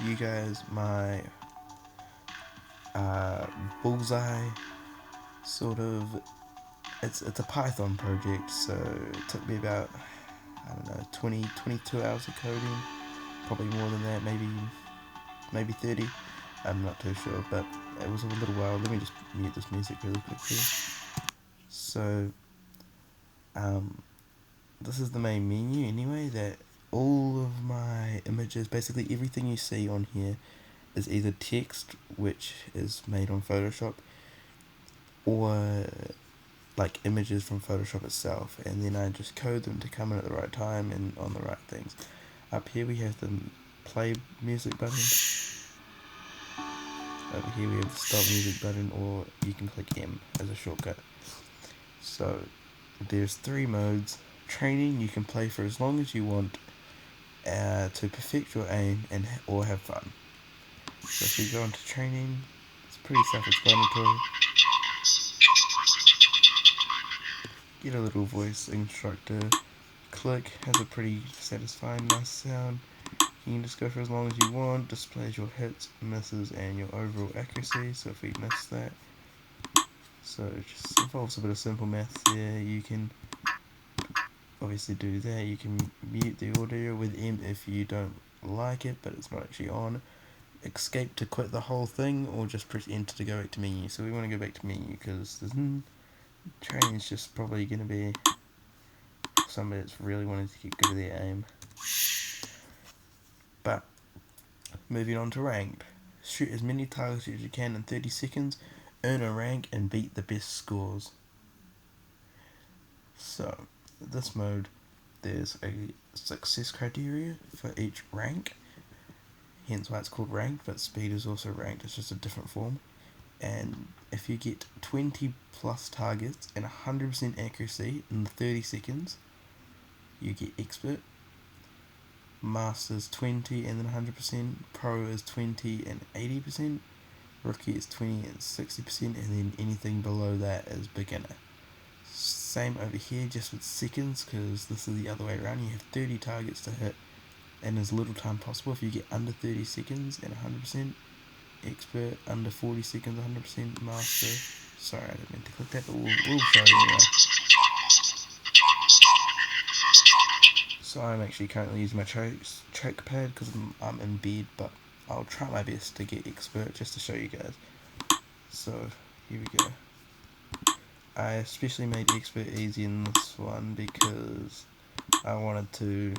you guys my bullseye sort of. It's a Python project, so it took me about, I don't know, 22 hours of coding, probably more than that, maybe 30. I'm not too sure, but it was a little while. Let me just mute this music really quickly. So, this is the main menu anyway. That all of my images, basically everything you see on here, is either text, which is made on Photoshop, or like images from Photoshop itself, and then I just code them to come in at the right time and on the right things. Up here we have the play music button. Over here we have the stop music button, or you can click M as a shortcut. So there's 3 modes. Training, you can play for as long as you want to perfect your aim or have fun. So if we go into training, it's pretty self-explanatory. Get a little voice instructor. Click has a pretty satisfying, nice sound. You can just go for as long as you want. Displays your hits, misses, and your overall accuracy. So if we miss that, so it just involves a bit of simple math there. You can obviously do that. You can mute the audio with M if you don't like it, but it's not actually on. Escape to quit the whole thing, or just press enter to go back to menu. So we want to go back to menu because training is just probably going to be somebody that's really wanting to get good at their aim. But moving on to ranked. Shoot as many targets as you can in 30 seconds, earn a rank, and beat the best scores. So, this mode, there's a success criteria for each rank, hence why it's called ranked, but speed is also ranked, it's just a different form. And if you get 20 plus targets and 100% accuracy in 30 seconds, you get expert. Master is 20 and then 100%, Pro is 20 and 80%, Rookie is 20 and 60%, and then anything below that is beginner. Same over here, just with seconds, because this is the other way around. You have 30 targets to hit in as little time possible. If you get under 30 seconds and 100%, expert. Under 40 seconds, 100%, master. Sorry, I didn't mean to click that, but we'll show it anyway. So I'm actually currently using my trackpad because I'm in bed, but I'll try my best to get expert just to show you guys. So here we go. I especially made expert easy in this one because I wanted to.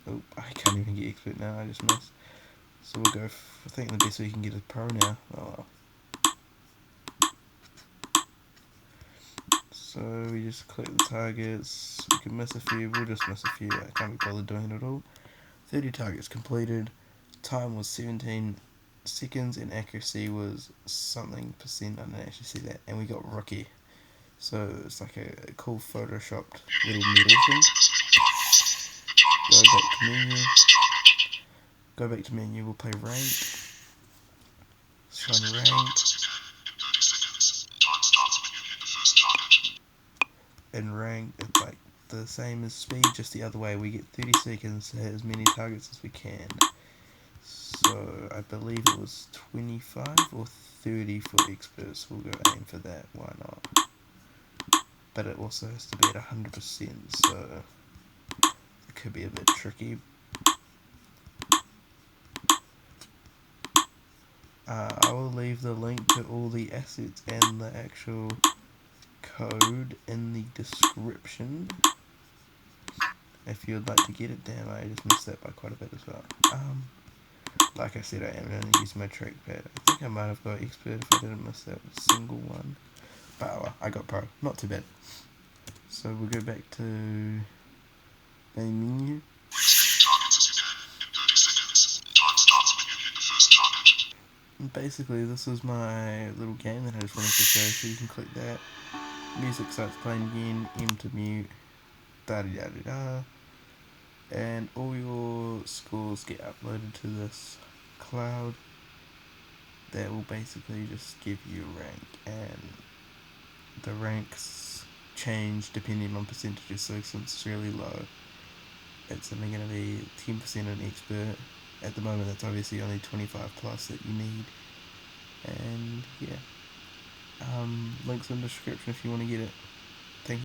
Oh, I can't even get expert now. I just missed. So we'll go. I think the best we can get is pro now. Oh well. So we just click the targets. We can miss a few. We'll just miss a few. I can't be bothered doing it all. 30 targets completed. Time was 17 seconds and accuracy was something percent. I didn't actually see that. And we got rookie. So it's like a cool photoshopped little medal thing. Go back to menu. Go back to menu. We'll play ranked. Run ranked. And ranked, it's like the same as speed, just the other way. We get 30 seconds to hit as many targets as we can. So I believe it was 25 or 30 for experts. We'll go aim for that. Why not? But it also has to be at 100%, so it could be a bit tricky. I will leave the link to all the assets and the actual code in the description if you'd like to get it. Damn, I just missed that by quite a bit as well. Like I said, I am only using my trackpad. I think I might have got expert if I didn't miss that single one. But oh well, I got pro. Not too bad. So we'll go back to main menu. And basically, this is my little game that I just wanted to show. So you can click that. Music starts playing again. M to mute. Da da da da. And all your scores get uploaded to this cloud that will basically just give you a rank, and the ranks change depending on percentages. So since it's really low, it's only going to be 10% on expert, at the moment that's obviously only 25 plus that you need. And yeah, links in the description if you want to get it.